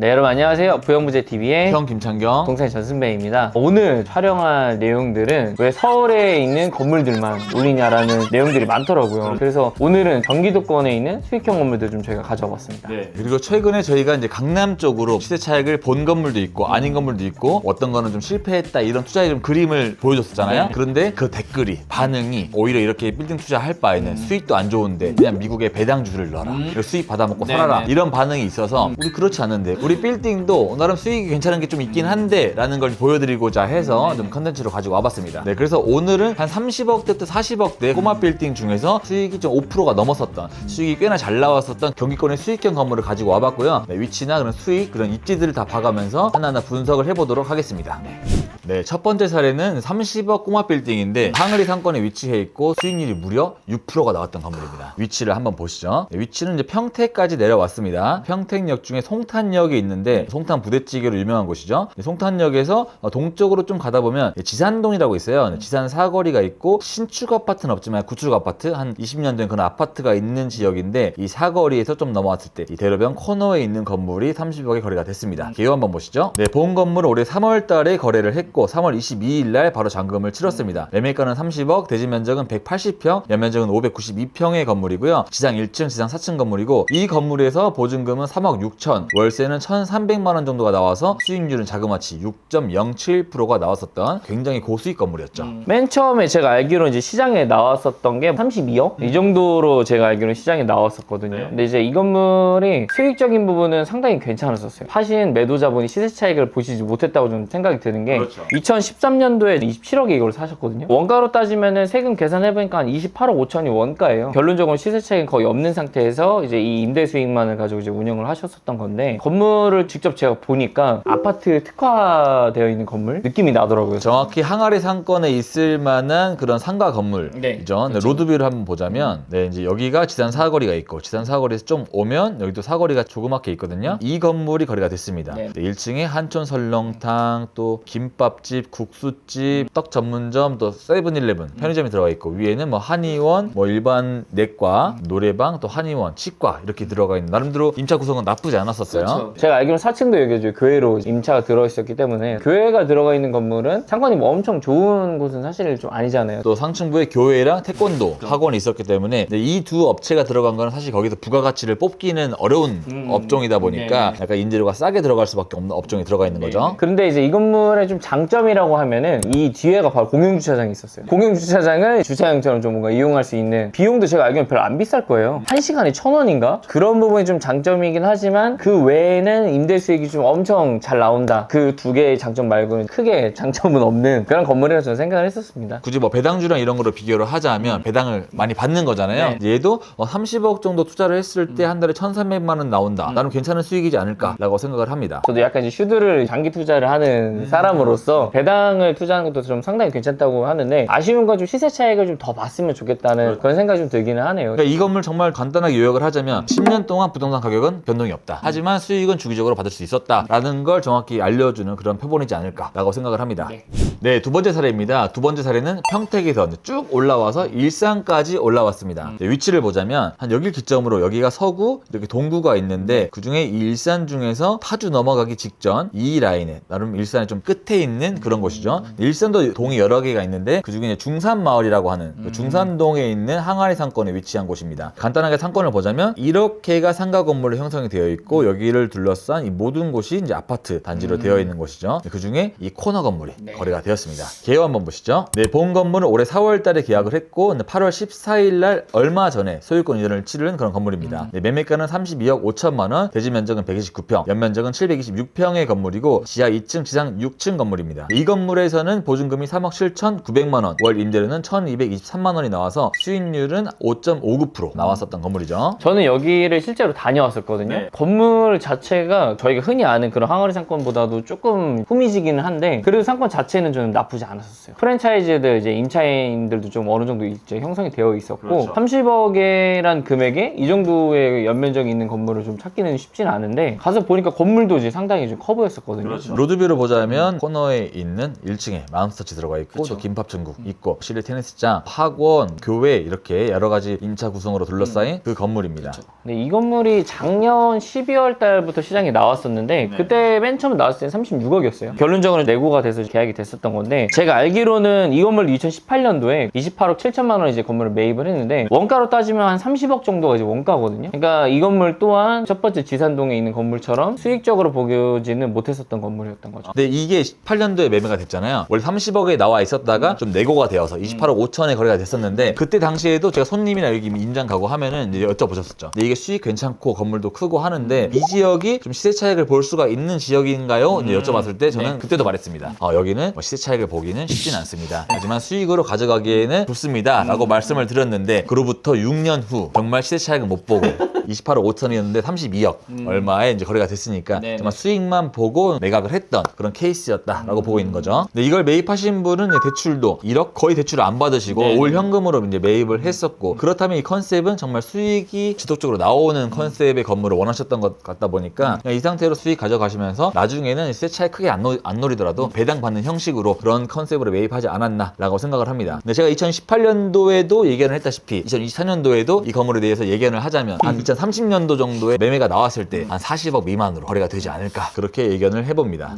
네, 여러분 안녕하세요. 부영부재TV의 형 김창경, 동생 전승배입니다. 오늘 촬영할 내용들은 왜 서울에 있는 건물들만 올리냐라는 내용들이 많더라고요. 그래서 오늘은 경기도권에 있는 수익형 건물들 좀 저희가 가져와 봤습니다. 그리고 최근에 저희가 이제 강남 쪽으로 시세 차익을 본 건물도 있고 아닌 건물도 있고 어떤 거는 좀 실패했다 이런 투자의 좀 그림을 보여줬었잖아요. 그런데 그 댓글이 반응이 오히려 이렇게 빌딩 투자할 바에는 수익도 안 좋은데 그냥 미국에 배당주를 넣어라. 이거 수익 받아먹고 살아라. 이런 반응이 있어서 우리 그렇지 않은데 우리 빌딩도 나름 수익이 괜찮은 게 좀 있긴 한데 라는 걸 보여드리고자 해서 좀 컨텐츠로 가지고 와봤습니다. 네, 그래서 오늘은 한 30억대부터 40억대 꼬마 빌딩 중에서 수익이 좀 5%가 넘었었던 수익이 꽤나 잘 나왔었던 경기권의 수익형 건물을 가지고 와봤고요. 네, 위치나 그런 수익 그런 입지들을 다 봐가면서 하나하나 분석을 해보도록 하겠습니다. 네, 첫 번째 사례는 30억 꼬마 빌딩인데 항아리 상권에 위치해 있고 수익률이 무려 6%가 나왔던 건물입니다. 위치를 한번 보시죠. 네, 위치는 이제 평택까지 내려왔습니다. 평택역 중에 송탄역이 있는데 송탄 부대찌개로 유명한 곳이죠. 네, 송탄역에서 동쪽으로 좀 가다 보면 지산동이라고 있어요. 네, 지산 사거리가 있고 신축 아파트는 없지만 구축 아파트 한 20년 된 그런 아파트가 있는 지역인데 이 사거리에서 좀 넘어왔을 때 이 대로변 코너에 있는 건물이 30억에 거래가 됐습니다. 개요 한번 보시죠. 네, 본 건물은 올해 3월 달에 거래를 했고 3월 22일 날 바로 잔금을 치렀습니다. 매매가는 30억, 대지 면적은 180평, 연면적은 592평의 건물이고요. 지상 1층, 지상 4층 건물이고 이 건물에서 보증금은 3억 6천, 월세는 1,300만 원 정도가 나와서 수익률은 자그마치 6.07%가 나왔었던 굉장히 고수익 건물이었죠. 맨 처음에 제가 알기로 이제 시장에 나왔었던 게 32억? 이 정도로 제가 알기로 시장에 나왔었거든요. 근데 이제 이 건물이 수익적인 부분은 상당히 괜찮았었어요. 파신 매도자분이 시세 차익을 보시지 못했다고 좀 생각이 드는 게 2013년도에 27억에 이걸 사셨거든요. 원가로 따지면은 세금 계산해보니까 한 28억 5천이 원가예요. 결론적으로 시세 차익은 거의 없는 상태에서 이제 이 임대 수익만을 가지고 이제 운영을 하셨었던 건데 건물을 직접 제가 보니까 아파트 특화되어 있는 건물 느낌이 나더라고요. 정확히 항아리 상권에 있을 만한 그런 상가 건물이죠. 네, 로드뷰를 한번 보자면 네, 이제 여기가 지산 사거리가 있고 지산 사거리에서 좀 오면 여기도 사거리가 조그맣게 있거든요. 이 건물이 거래가 됐습니다. 네, 1층에 한촌 설렁탕, 또 김밥집, 국수집, 떡 전문점, 또 세븐일레븐 편의점이 들어가 있고 위에는 뭐 한의원, 뭐 일반 내과, 노래방, 또 한의원, 치과 이렇게 들어가 있는 나름대로 임차 구성은 나쁘지 않았었어요. 그렇죠. 제가 알기로는 4층도 여기 교회로 임차가 들어있었기 때문에 교회가 들어가 있는 건물은 상권이 뭐 엄청 좋은 곳은 사실 좀 아니잖아요. 또 상층부에 교회랑 태권도 학원이 있었기 때문에 이 두 업체가 들어간 거는 사실 거기서 부가가치를 뽑기는 어려운 업종이다 보니까 약간 임대료가 싸게 들어갈 수밖에 없는 업종이 들어가 있는 거죠. 그런데 이제 이 건물의 좀 장점이라고 하면은 이 뒤에가 바로 공용주차장이 있었어요. 공용주차장을 주차장처럼 좀 뭔가 이용할 수 있는 비용도 제가 알기로는 별로 안 비쌀 거예요. 1시간에 1,000원인가? 그런 부분이 좀 장점이긴 하지만 그 외에는 임대 수익이 좀 엄청 잘 나온다. 그 두 개의 장점 말고는 크게 장점은 없는 그런 건물이라고 저는 생각을 했었습니다. 굳이 뭐 배당주랑 이런 거로 비교를 하자면 배당을 많이 받는 거잖아요. 얘도 30억 정도 투자를 했을 때 한 달에 1,300만 원 나온다. 나름 괜찮은 수익이지 않을까라고 생각을 합니다. 저도 약간 이제 슈드를 장기 투자를 하는 사람으로서 배당을 투자하는 것도 좀 상당히 괜찮다고 하는데 아쉬운 건 좀 시세 차익을 좀 더 봤으면 좋겠다는 그런 생각이 좀 들기는 하네요. 그러니까 이 건물 정말 간단하게 요약을 하자면 10년 동안 부동산 가격은 변동이 없다. 하지만 수익은 주기적으로 받을 수 있었다라는 걸 정확히 알려주는 그런 표본이지 않을까라고 생각을 합니다. 네, 두 번째 사례입니다. 두 번째 사례는 평택에서 쭉 올라와서 일산까지 올라왔습니다. 네, 위치를 보자면 한 여길 기점으로 여기가 서구, 이렇게 동구가 있는데 그중에 이 일산 중에서 파주 넘어가기 직전 이 라인에 나름 일산의 좀 끝에 있는 그런 곳이죠. 일산도 동이 여러 개가 있는데 그중에 이제 중산마을이라고 하는 그 중산동에 있는 항아리 상권에 위치한 곳입니다. 간단하게 상권을 보자면 이렇게가 상가 건물로 형성이 되어 있고 여기를 둘러싼 이 모든 곳이 이제 아파트 단지로 되어 있는 곳이죠. 그중에 이 코너 건물이 거래가 되었습니다. 개요 한번 보시죠. 네, 본 건물은 올해 4월 달에 계약을 했고 8월 14일 날 얼마 전에 소유권 이전을 치른 그런 건물입니다. 네, 매매가는 32억 5천만 원, 대지 면적은 129평, 연면적은 726평의 건물이고 지하 2층, 지상 6층 건물입니다. 이 건물에서는 보증금이 3억 7,900만 원, 월 임대료는 1,223만 원이 나와서 수익률은 5.59% 나왔었던 건물이죠. 저는 여기를 실제로 다녀왔었거든요. 건물 자체가 저희가 흔히 아는 그런 항아리 상권보다도 조금 후미지기는 한데 그래도 상권 자체는 저는 나쁘지 않았었어요. 프랜차이즈들 이제 임차인들도 좀 어느 정도 이제 형성이 되어 있었고 30억이란 금액에 이 정도의 연면적이 있는 건물을 좀 찾기는 쉽지는 않은데 가서 보니까 건물도 이제 상당히 좀 커 보였었거든요. 로드뷰를 보자면 코너에 시내에 있는 1층에 맘스터치 들어가 있고 또 김밥 천국 있고 실내 테니스장, 학원, 교회 이렇게 여러 가지 인차 구성으로 둘러싸인 그 건물입니다. 네, 이 건물이 작년 12월 달부터 시장에 나왔었는데 그때 맨 처음 나왔을 때 36억이었어요. 결론적으로 내고가 돼서 계약이 됐었던 건데 제가 알기로는 이 건물 2018년도에 28억 7천만 원 이제 건물을 매입을 했는데 원가로 따지면 한 30억 정도가 이제 원가거든요. 그러니까 이 건물 또한 첫 번째 지산동에 있는 건물처럼 수익적으로 보여지는 못했었던 건물이었던 거죠. 근데 이게 18년도에 매매가 됐잖아요. 원래 30억에 나와 있었다가 좀 내고가 되어서 28억 5천에 거래가 됐었는데 그때 당시에도 제가 손님이나 여기 임장 가고 하면은 이제 여쭤보셨었죠. 근데 이게 수익 괜찮고 건물도 크고 하는데 이 지역이 좀 시세 차익을 볼 수가 있는 지역인가요? 이제 여쭤봤을 때 저는 그때도 말했습니다. 여기는 뭐 시세 차익을 보기는 쉽진 않습니다. 하지만 수익으로 가져가기에는 좋습니다. 라고 말씀을 드렸는데 그로부터 6년 후 정말 시세 차익을 못 보고 28억 5천이었는데 32억 얼마에 이제 거래가 됐으니까 정말 수익만 보고 매각을 했던 그런 케이스였다라고 보고 있는 거죠. 근데 이걸 매입하신 분은 이제 대출도 1억 거의 대출을 안 받으시고 올 현금으로 이제 매입을 했었고 그렇다면 이 컨셉은 정말 수익이 지속적으로 나오는 컨셉의 건물을 원하셨던 것 같다 보니까 그냥 이 상태로 수익 가져가시면서 나중에는 시세 차익 크게 안 노리더라도 배당 받는 형식으로 그런 컨셉으로 매입하지 않았나라고 생각을 합니다. 근데 제가 2018년도에도 예견을 했다시피 2024년도에도 이 건물에 대해서 예견을 하자면 한 2030년도 정도에 매매가 나왔을 때 한 40억 미만으로 거래가 되지 않을까 그렇게 예견을 해봅니다.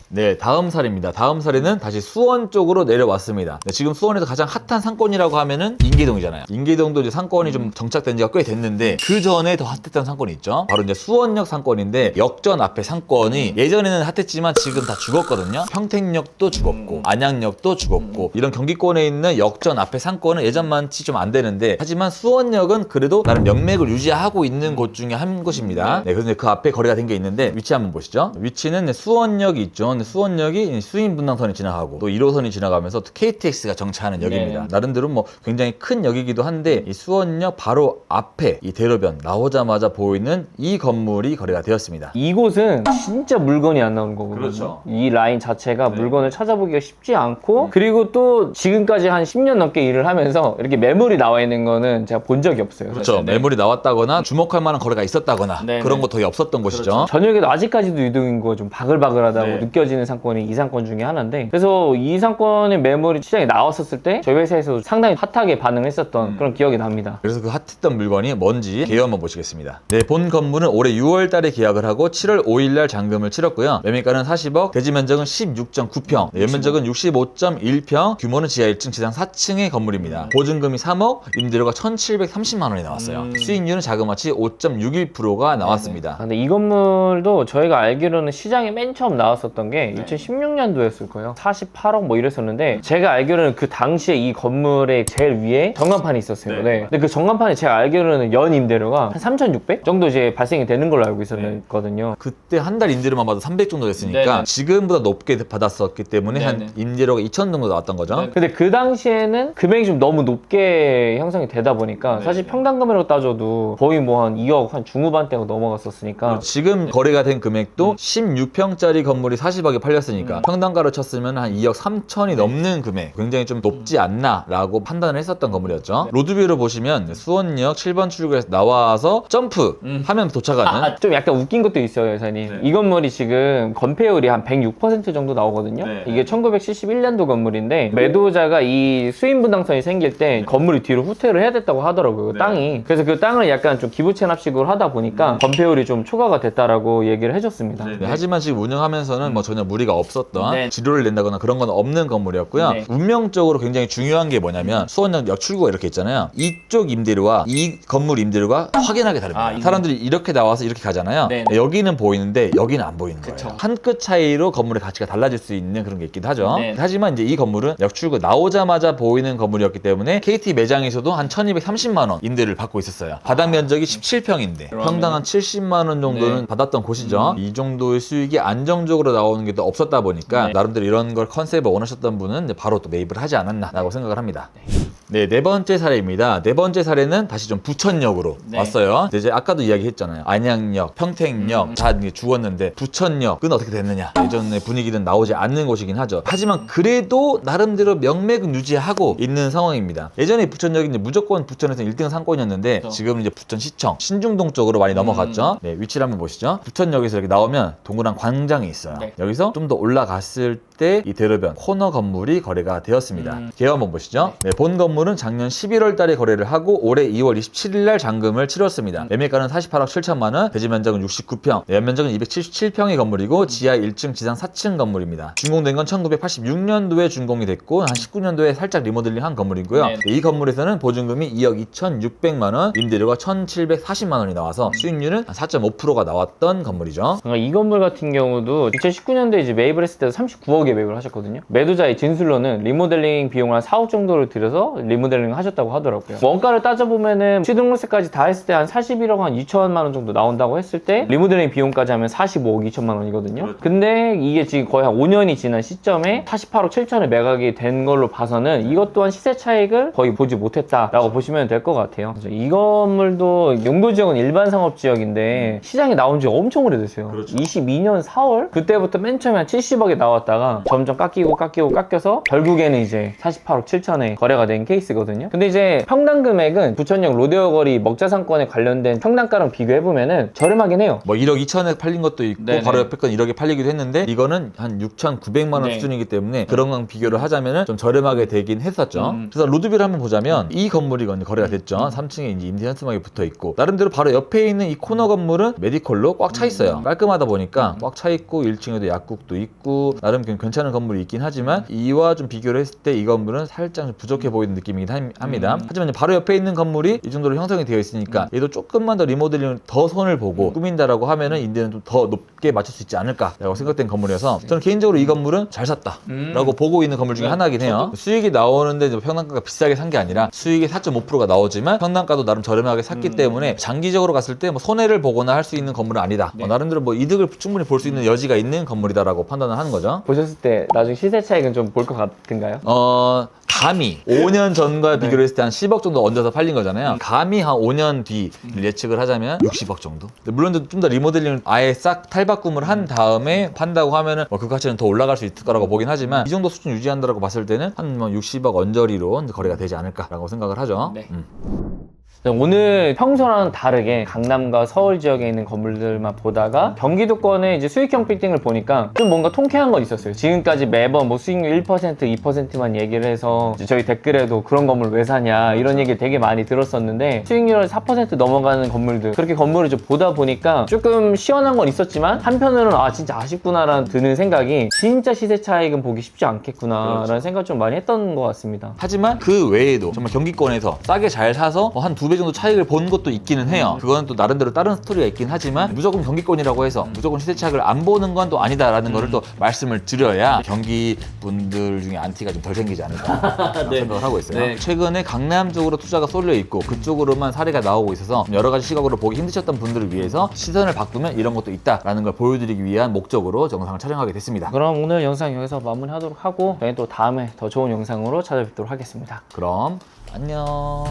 네, 다음 사례입니다. 다음 사례는 다시 수원 쪽으로 내려왔습니다. 네, 지금 수원에서 가장 핫한 상권이라고 하면은 인계동이잖아요. 인계동도 이제 상권이 좀 정착된 지가 꽤 됐는데 그 전에 더 핫했던 상권이 있죠. 바로 이제 수원역 상권인데 역전 앞에 상권이 예전에는 핫했지만 지금 다 죽었거든요. 평택역도 죽었고 안양역도 죽었고 이런 경기권에 있는 역전 앞에 상권은 예전만치 좀 안 되는데 하지만 수원역은 그래도 나름 명맥을 유지하고 있는 곳 중에 한 곳입니다. 네, 그래서 그 앞에 거래가 된 게 있는데 위치 한번 보시죠. 위치는 수원역이 있죠. 근데 수원역이 수인분당선이 지나가고 또 1호선이 지나가면서 또 KTX가 정차하는 역입니다. 나름대로 뭐 굉장히 큰 역이기도 한데 이 수원역 바로 앞에 이 대로변 나오자마자 보이는 이 건물이 거래가 되었습니다. 이곳은 진짜 물건이 안 나오는 거거든요. 그렇죠. 이 라인 자체가 물건을 찾아보기가 쉽지 않고 그리고 또 지금까지 한 10년 넘게 일을 하면서 이렇게 매물이 나와 있는 거는 제가 본 적이 없어요. 그렇죠. 사실. 매물이 나왔다거나 주목할 만한 거래가 있었다거나 네, 그런 네. 거 거의 없었던 곳이죠. 저녁에도 아직까지도 유동인구가 좀 바글바글하다고 네. 느껴지는 상권이 이 상권 중에 하나인데 그래서 이 상권의 매물이 시장에 나왔었을 때 저희 회사에서 상당히 핫하게 반응했었던 그런 기억이 납니다. 그래서 그 핫했던 물건이 뭔지 개요 한번 보시겠습니다. 네, 본 건물은 올해 6월 달에 계약을 하고 7월 5일 날 잔금을 치렀고요. 매매가는 40억, 대지 면적은 16.9평, 연면적은 65.1평, 규모는 지하 1층, 지상 4층의 건물입니다. 보증금이 3억, 임대료가 1,730만 원이 나왔어요. 수익률은 자그마치 5.61%가 나왔습니다. 근데 이 건물도 저희가 알기로는 시장에 맨 처음 나왔었던 게 2016년도였을 거예요. 48억 뭐 이랬었는데 제가 알기로는 그 당시에 이 건물의 제일 위에 전광판이 있었어요. 네. 근데 그 전광판이 제가 알기로는 연 임대료가 한 3,600 정도 이제 발생이 되는 걸로 알고 있었거든요. 그때 한 달 임대료만 봐도 300 정도 됐으니까 지금보다 높게 받았었기 때문에 한 임대료가 2,000 정도 나왔던 거죠. 근데 그 당시에는 금액이 좀 너무 높게 형성이 되다 보니까 사실 평당금으로 따져도 거의 뭐 한 2억 한 중후반대가 넘어갔었으니까 지금 거래가 된 금액도 16평짜리 건물이 40억에 팔렸으니까 평당가로 쳤으면 한 2억 3천이 넘는 금액, 굉장히 좀 높지 않나 라고 판단을 했었던 건물이었죠. 로드뷰로 보시면 수원역 7번 출구에서 나와서 점프 하면 도착하는 좀 약간 웃긴 것도 있어요, 여사님. 이 건물이 지금 건폐율이 한 106% 정도 나오거든요. 이게 1971년도 건물인데 매도자가 이 수인분당선이 생길 때 건물이 뒤로 후퇴를 해야 됐다고 하더라고요, 땅이. 그래서 그 땅을 약간 좀 기부 체납식으로 하다 보니까 건폐율이 좀 초과가 됐다라고 얘기를 해줬습니다. 네, 하지만 지금 운영하면서는 뭐 전혀 무리가 없었던 지료를 낸다거나 그런 건 없는 건물이었고요. 운명적으로 굉장히 중요한 게 뭐냐면 수원역 역 출구가 이렇게 있잖아요. 이쪽 임대료와 이 건물 임대료가 확연하게 다릅니다. 사람들이 이렇게 나와서 이렇게 가잖아요. 여기는 보이는데 여기는 안 보이는 거예요. 한 끗 차이로 건물의 가치가 달라질 수 있는 그런 게 있기도 하죠. 하지만 이제 이 건물은 역 출구 나오자마자 보이는 건물이었기 때문에 KT 매장에서도 한 1,230만 원 임대를 받고 있었어요. 바닥 면적이 17평인데 평당 한 70만 원 정도는 받았던 곳이죠. 이 정도의 수익이 안정적으로 나오는 게 또 없었다 보니까 나름대로 이런 걸 컨셉을 원하셨던 분은 이제 바로 또 매입을 하지 않았나라고 생각을 합니다. 네, 네 번째 사례입니다. 네 번째 사례는 다시 좀 부천역으로 왔어요. 이제 아까도 이야기했잖아요. 안양역, 평택역 다 이제 죽었는데 부천역은 어떻게 됐느냐. 예전의 분위기는 나오지 않는 곳이긴 하죠. 하지만 그래도 나름대로 명맥은 유지하고 있는 상황입니다. 예전에 부천역이 이제 무조건 부천에서 1등 상권이었는데 지금은 이제 부천시청, 신중동 쪽으로 많이 넘어갔죠. 네, 위치를 한번 보시죠. 부천역에서 이렇게 나오면 동그란 광장이 있어요. 여기서 좀 더 올라갔을 때 이 대로변 코너 건물이 거래가 되었습니다. 개요 한번 보시죠. 네, 본 건물은 작년 11월 달에 거래를 하고 올해 2월 27일 날 잔금을 치렀습니다. 매매가는 48억 7천만 원, 대지 면적은 69평, 연면적은 277평의 건물이고 지하 1층, 지상 4층 건물입니다. 준공된 건 1986년도에 준공이 됐고 한 19년도에 살짝 리모델링한 건물이고요. 네. 이 건물에서는 보증금이 2억 2,600만 원, 임대료가 1,740만 원이 나와서 수익률은 4.5%가 나왔던 건물이죠. 그러니까 이 건물 같은 경우도 2019년도에 이제 매입을 했을 때도 39억에 매입을 하셨거든요. 매도자의 진술로는 리모델링 비용을 한 4억 정도를 들여서 리모델링을 하셨다고 하더라고요. 원가를 따져보면은 취등록세까지 다 했을 때 한 41억 한 2천만 원 정도 나온다고 했을 때 리모델링 비용까지 하면 45억 2천만 원이거든요. 근데 이게 지금 거의 한 5년이 지난 시점에 48억 7천에 매각이 된 걸로 봐서는 이것 또한 시세 차익을 거의 보지 못했다라고 보시면 될 것 같아요. 이 건물도 용도 지역은 일반 상업 지역인데 시장에 나온 지 엄청 오래됐어요. 그렇죠. 22년 4월? 그때부터 맨 처음에 한 70억에 나왔다가 점점 깎여서 결국에는 이제 48억 7천에 거래가 된 케이스거든요. 근데 이제 평당 금액은 부천역 로데오 거리 먹자상권에 관련된 평당가랑 비교해보면은 저렴하긴 해요. 뭐 1억 2천에 팔린 것도 있고 네네. 바로 옆에 건 1억에 팔리기도 했는데 이거는 한 6,900만 원 네. 수준이기 때문에 그런 건 비교를 하자면 좀 저렴하게 되긴 했었죠. 그래서 로드뷰를 한번 보자면 이 건물이 거래가 됐죠. 3층에 이제 임대 현수막이 붙어 있고 나름대로 바로 옆에 있는 이 코너 건물은 메디컬로 꽉 차 있어요. 깔끔하다 보니까 꽉 차 있고 1층에도 약국도 있고 나름 괜찮은 건물이 있긴 하지만 이와 좀 비교를 했을 때 이 건물은 살짝 좀 부족해 보이는 느낌이긴 합니다. 하지만 바로 옆에 있는 건물이 이 정도로 형성이 되어 있으니까 얘도 조금만 더 리모델링을 더 손을 보고 꾸민다라고 하면은 임대는 좀 더 높게 맞출 수 있지 않을까라고 생각된 건물이어서 저는 개인적으로 이 건물은 잘 샀다라고 보고 있는 건물 중에 하나이긴 해요. 수익이 나오는데 이제 평당가가 비싸게 산 게 아니라 수익이 4.5%가 나오지만 평당가도 나름 저렴하게 샀기 때문에 장기적으로 갔을 때 뭐 손해를 보거나 할 수 있는 건물은 아니다. 나름대로 뭐 이득을 충분히 볼 수 있는 여지가 있는 건물이다라고 판단을 하는 거죠. 보셨을 때 나중에 시세 차익은 좀 볼 것 같은가요? 감히 5년 전과 비교를 했을 때 한 10억 정도 얹어서 팔린 거잖아요. 감히 한 5년 뒤 예측을 하자면 60억 정도. 물론 좀 더 리모델링을 아예 싹 탈바꿈을 한 다음에 판다고 하면은 뭐 그 가치는 더 올라갈 수 있을 거라고 보긴 하지만 이 정도 수준 유지한다고 봤을 때는 한 뭐 60억 언저리로 거래가 되지 않을까라고 생각을 하죠. 네. 오늘 평소랑 다르게 강남과 서울 지역에 있는 건물들만 보다가 경기도권의 이제 수익형 빌딩을 보니까 좀 뭔가 통쾌한 건 있었어요. 지금까지 매번 뭐 수익률 1%, 2%만 얘기를 해서 이제 저희 댓글에도 그런 건물 왜 사냐 이런 얘기 되게 많이 들었었는데 수익률 4% 넘어가는 건물들 그렇게 건물을 좀 보다 보니까 조금 시원한 건 있었지만 한편으로는 아 진짜 아쉽구나라는 드는 생각이 진짜 시세 차익은 보기 쉽지 않겠구나라는 생각 좀 많이 했던 것 같습니다. 하지만 그 외에도 정말 경기권에서 싸게 잘 사서 한 2배 정도 차익을 본 것도 있기는 해요. 그거는 또 나름대로 다른 스토리가 있긴 하지만 무조건 경기권이라고 해서 무조건 시세 차익을 안 보는 건 또 아니다라는 거를 또 말씀을 드려야 경기 분들 중에 안티가 좀 덜 생기지 않을까 생각을 하고 있어요. 네. 최근에 강남 쪽으로 투자가 쏠려 있고 그쪽으로만 사례가 나오고 있어서 여러 가지 시각으로 보기 힘드셨던 분들을 위해서 시선을 바꾸면 이런 것도 있다라는 걸 보여드리기 위한 목적으로 영상을 촬영하게 됐습니다. 그럼 오늘 영상 여기서 마무리하도록 하고 저희 또 다음에 더 좋은 영상으로 찾아뵙도록 하겠습니다. 그럼 안녕.